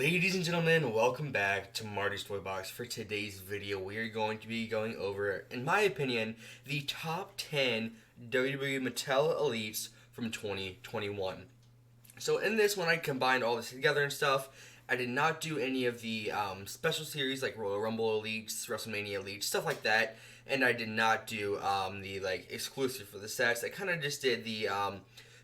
Ladies and gentlemen, welcome back to Marty's Toy Box. For today's video, we are going to be going over, in my opinion, the top 10 WWE Mattel Elites from 2021. So in this one, I combined all this together and stuff. I did not do any of the special series like Royal Rumble Elites, WrestleMania Elites, stuff like that. And I did not do the exclusive for the sets. I kind of just did the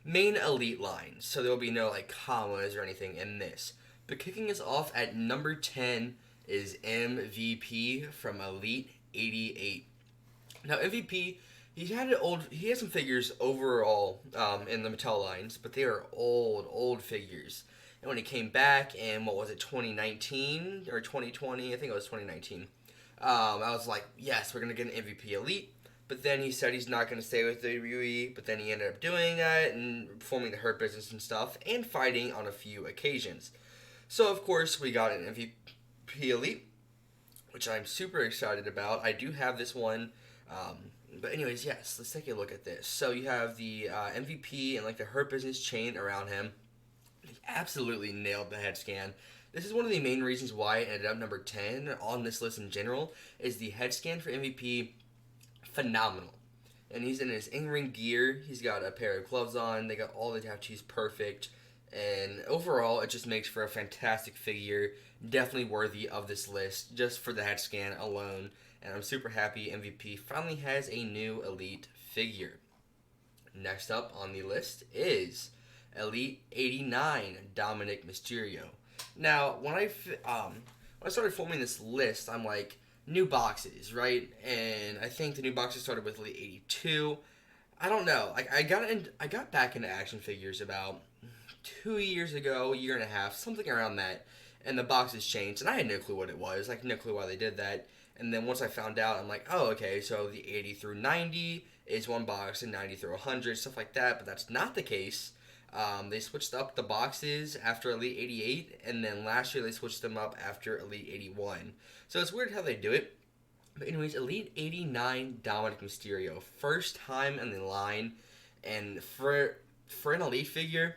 main Elite lines. So there will be no commas or anything in this. But kicking us off at number 10 is MVP from Elite 88. Now MVP, he has some figures overall in the Mattel lines, but they are old figures. And when he came back in, 2019 or 2020? I think it was 2019. I was like, yes, we're going to get an MVP Elite. But then he said he's not going to stay with WWE, but then he ended up doing that and performing the Hurt Business and stuff, and fighting on a few occasions. So, of course, we got an MVP Elite, which I'm super excited about. I do have this one. But anyways, yes, let's take a look at this. So you have the MVP and the Hurt Business chain around him. He absolutely nailed the head scan. This is one of the main reasons why it ended up number 10 on this list in general, is the head scan for MVP, phenomenal. And he's in his in-ring gear. He's got a pair of gloves on. They got all the tattoos perfect. And overall, it just makes for a fantastic figure. Definitely worthy of this list, just for the head scan alone. And I'm super happy MVP finally has a new Elite figure. Next up on the list is Elite 89, Dominic Mysterio. Now, when I started forming this list, I'm like, new boxes, right? And I think the new boxes started with Elite 82. I don't know. I got back into action figures about 2 years ago, a year and a half, something around that, and the boxes changed, and I had no clue what it was, no clue why they did that. And then once I found out, I'm like, oh, okay, so the 80 through 90 is one box, and 90 through 100, stuff like that, but that's not the case. They switched up the boxes after Elite 88, and then last year they switched them up after Elite 81. So it's weird how they do it. But anyways, Elite 89 Dominic Mysterio, first time in the line, and for an Elite figure,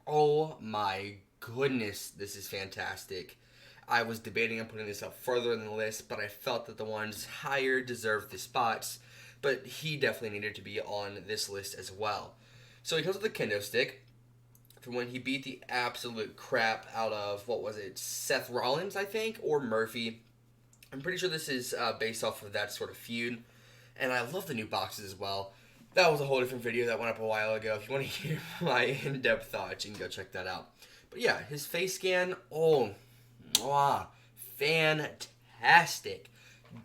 oh my goodness, this is fantastic. I was debating on putting this up further in the list, but I felt that the ones higher deserved the spots, but he definitely needed to be on this list as well. So he comes with a kendo stick from when he beat the absolute crap out of, Seth Rollins, I think, or Murphy. I'm pretty sure this is based off of that sort of feud, and I love the new boxes as well. That was a whole different video that went up a while ago. If you want to hear my in-depth thoughts, you can go check that out. But yeah, his face scan, fantastic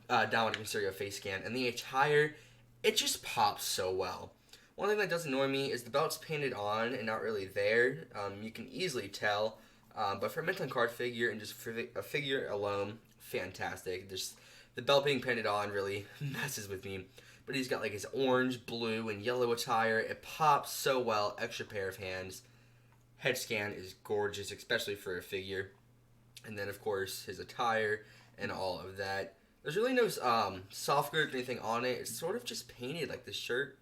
Dominic Mysterio face scan. And the attire, it just pops so well. One thing that does annoy me is the belt's painted on and not really there. You can easily tell. But for a mint on card figure and just for a figure alone, fantastic. Just the belt being painted on really messes with me. But he's got his orange, blue, and yellow attire. It pops so well. Extra pair of hands. Head scan is gorgeous, especially for a figure. And then, of course, his attire and all of that. There's really no soft goods or anything on it. It's sort of just painted, the shirt.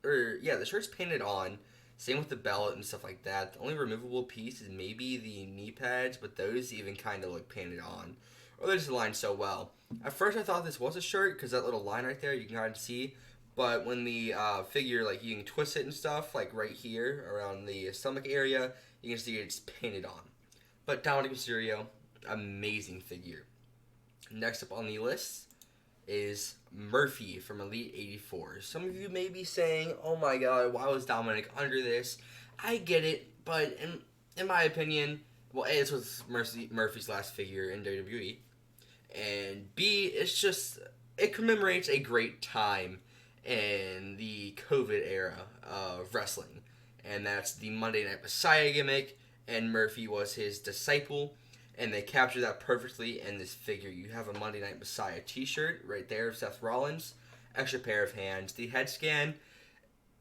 The shirt's painted on. Same with the belt and stuff like that. The only removable piece is maybe the knee pads, but those even kind of look painted on. Or they're just aligned so well. At first I thought this was a shirt, because that little line right there, you can kind of see. But when the figure, you can twist it and stuff, right here, around the stomach area, you can see it's painted on. But Dominic Mysterio, amazing figure. Next up on the list is Murphy from Elite 84. Some of you may be saying, oh my god, why was Dominic under this? I get it, but in my opinion, A, this was Murphy's last figure in WWE. And B, it commemorates a great time in the COVID era of wrestling. And that's the Monday Night Messiah gimmick, and Murphy was his disciple, and they captured that perfectly in this figure. You have a Monday Night Messiah t-shirt right there of Seth Rollins, extra pair of hands. The head scan,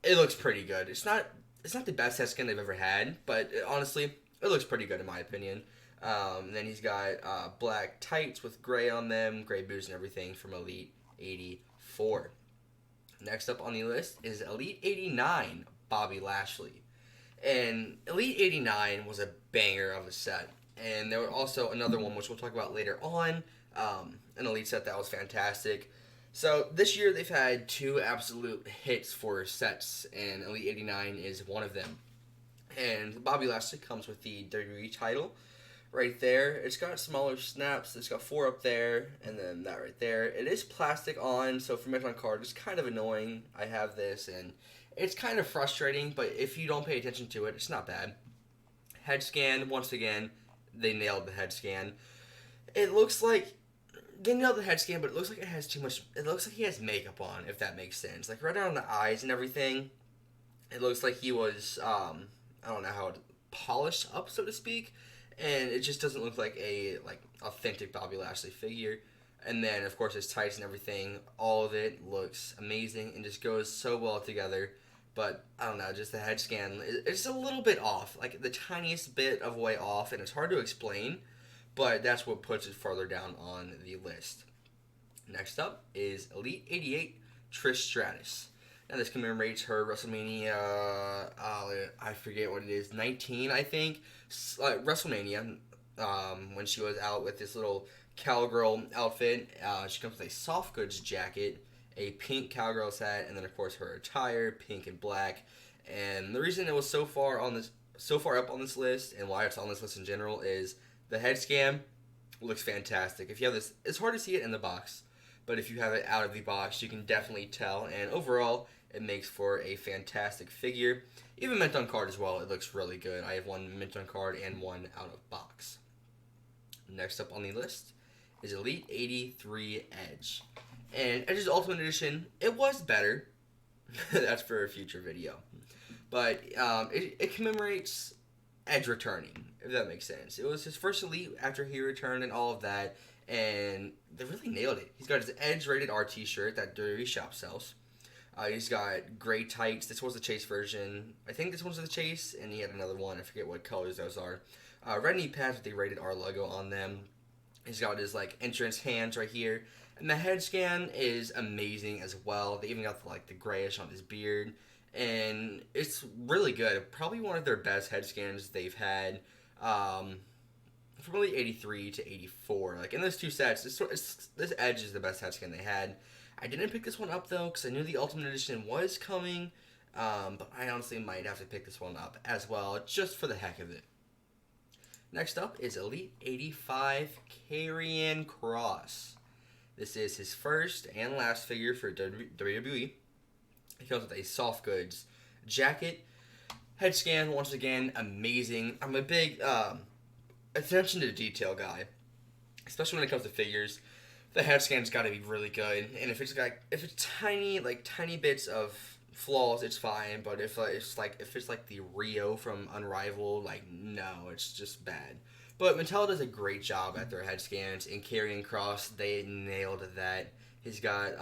it looks pretty good. It's not the best head scan they've ever had, but honestly, it looks pretty good in my opinion. And then he's got black tights with gray on them, gray boots and everything from Elite 84. Next up on the list is Elite 89, Bobby Lashley. And Elite 89 was a banger of a set. And there was also another one, which we'll talk about later on, an Elite set that was fantastic. So this year they've had two absolute hits for sets, and Elite 89 is one of them. And Bobby Lashley comes with the WWE title right there. It's got smaller snaps. It's got 4 up there, and then that right there. It is plastic on, so for me on card, it's kind of annoying. I have this, and it's kind of frustrating, but if you don't pay attention to it, it's not bad. Head scan, once again, they nailed the head scan. It looks like they nailed the head scan, but it looks like it has too much. It looks like he has makeup on, if that makes sense. Like right around the eyes and everything, it looks like he was I don't know how to polished up, so to speak, and it just doesn't look like a authentic Bobby Lashley figure. And then of course his tights and everything, all of it looks amazing and just goes so well together. But I don't know, just the head scan, it's a little bit off, like the tiniest bit of way off, and it's hard to explain, but that's what puts it farther down on the list. Next up is Elite 88 Trish Stratus. Now this commemorates her WrestleMania, I forget what it is, 19 I think, WrestleMania, when she was out with this little cowgirl outfit. She comes with a soft goods jacket, a pink cowgirl's hat, and then of course her attire, pink and black. And the reason it was so far up on this list, and why it's on this list in general, is the head scan looks fantastic. If you have this, it's hard to see it in the box, but if you have it out of the box, you can definitely tell. And overall, it makes for a fantastic figure. Even mint on card as well, it looks really good. I have one mint on card and one out of box. Next up on the list is Elite 83 Edge. And Edge's Ultimate Edition, it was better. That's for a future video. But it commemorates Edge returning, if that makes sense. It was his first Elite after he returned and all of that, and they really nailed it. He's got his Edge Rated R t-shirt that WWE Shop sells. He's got gray tights. This was the Chase version. I think this one's the Chase, and he had another one. I forget what colors those are. Red knee pads with the Rated R logo on them. He's got his entrance hands right here. And the head scan is amazing as well. They even got the grayish on his beard. And it's really good. Probably one of their best head scans they've had. From really 83 to 84. In those two sets, this Edge is the best head scan they had. I didn't pick this one up though, because I knew the Ultimate Edition was coming. But I honestly might have to pick this one up as well, just for the heck of it. Next up is Elite 85 Karrion Cross. This is his first and last figure for WWE. He comes with a soft goods jacket. Head scan, once again, amazing. I'm a big attention to detail guy, especially when it comes to figures. The head scan's got to be really good, and if it's tiny bits of flaws, it's fine. But if it's like the Rio from Unrivaled, no, it's just bad. But Mattel does a great job at their head scans. In Karrion Cross, they nailed that. He's got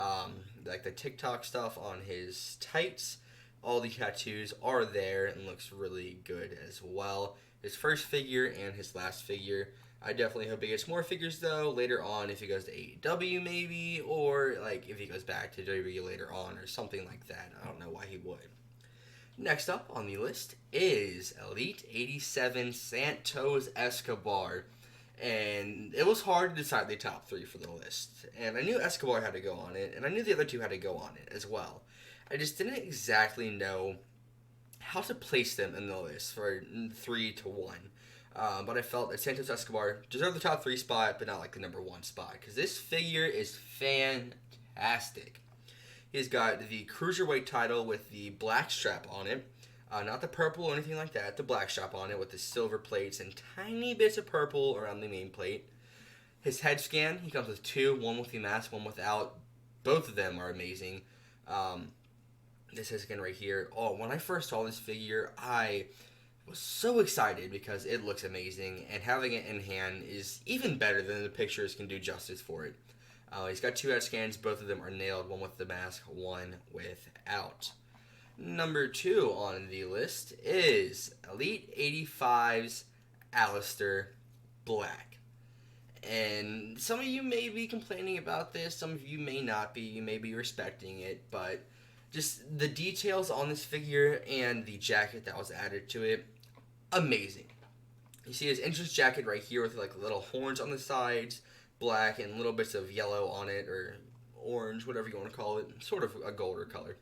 the TikTok stuff on his tights. All the tattoos are there and looks really good as well. His first figure and his last figure. I definitely hope he gets more figures though later on if he goes to AEW maybe, or if he goes back to WWE later on or something like that. I don't know why he would. Next up on the list is Elite 87 Santos Escobar. And it was hard to decide the top 3 for the list. And I knew Escobar had to go on it, and I knew the other 2 had to go on it as well. I just didn't exactly know how to place them in the list for 3 to 1. But I felt that Santos Escobar deserved the top 3 spot, but not the number 1 spot. Because this figure is fantastic. He's got the Cruiserweight title with the black strap on it. Not the purple or anything like that. The black strap on it with the silver plates and tiny bits of purple around the main plate. His head scan, he comes with 2. One with the mask, one without. Both of them are amazing. This head scan right here. Oh, when I first saw this figure, I was so excited because it looks amazing. And having it in hand is even better than the pictures can do justice for it. He's got 2 head scans. Both of them are nailed. One with the mask, one without. Number 2 on the list is Elite 85's Aleister Black. And some of you may be complaining about this. Some of you may not be. You may be respecting it. But just the details on this figure and the jacket that was added to it, amazing. You see his entrance jacket right here with like little horns on the sides, black and little bits of yellow on it, or orange, whatever you want to call it, sort of a golder color.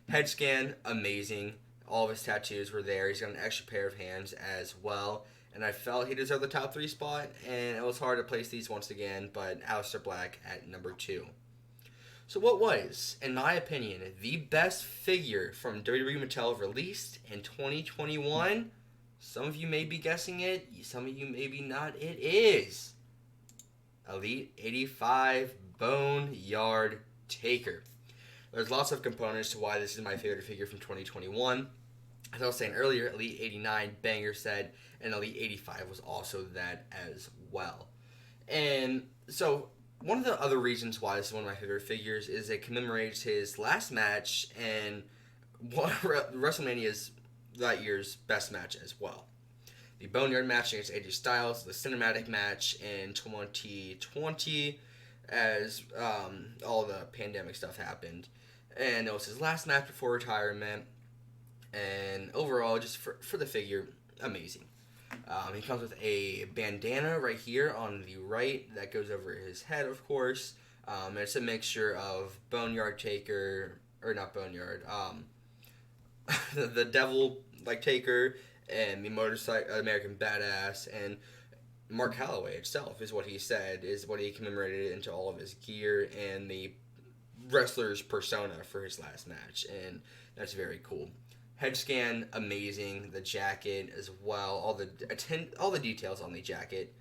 Head scan, amazing. All of his tattoos were there. He's got an extra pair of hands as well. And I felt he deserved the top 3 spot, and it was hard to place these once again, but Aleister Black at number 2. So what was, in my opinion, the best figure from WWE Mattel released in 2021? Some of you may be guessing it, some of you maybe not. It is Elite 85 Boneyard Taker. There's lots of components to why this is my favorite figure from 2021. As I was saying earlier, Elite 89 banger set, and Elite 85 was also that as well. And so one of the other reasons why this is one of my favorite figures is it commemorates his last match and WrestleMania's that year's best match as well. The Boneyard match against AJ Styles, the cinematic match in 2020 as all the pandemic stuff happened. And it was his last match before retirement. And overall, just for the figure, amazing. He comes with a bandana right here on the right that goes over his head, of course. It's a mixture of Boneyard Taker, or not Boneyard, the Devil like Taker, and the motorcycle American Badass, and Mark Calloway itself is what he said is what he commemorated into all of his gear and the wrestler's persona for his last match, and that's very cool. Head scan, amazing. The jacket as well. All the details on the jacket.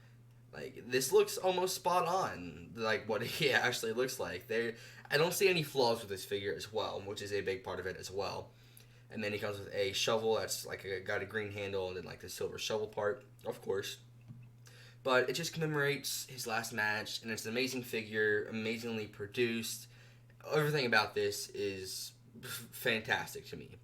Like, this looks almost spot on, like what he actually looks like. I don't see any flaws with this figure as well, which is a big part of it as well. And then he comes with a shovel that's like got a green handle and then like the silver shovel part, of course. But it just commemorates his last match, and it's an amazing figure, amazingly produced. Everything about this is fantastic to me.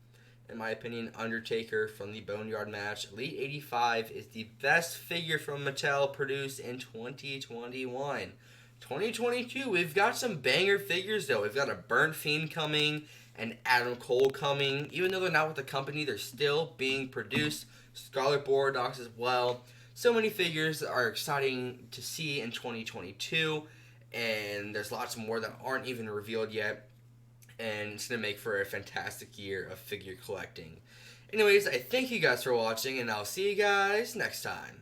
In my opinion, Undertaker from the Boneyard match, Elite 85 is the best figure from Mattel produced in 2021. 2022, we've got some banger figures though. We've got a Burnt Fiend coming and Adam Cole coming. Even though they're not with the company, they're still being produced. Scarlet Bordeaux as well. So many figures that are exciting to see in 2022, and there's lots more that aren't even revealed yet. And it's going to make for a fantastic year of figure collecting. Anyways, I thank you guys for watching, and I'll see you guys next time.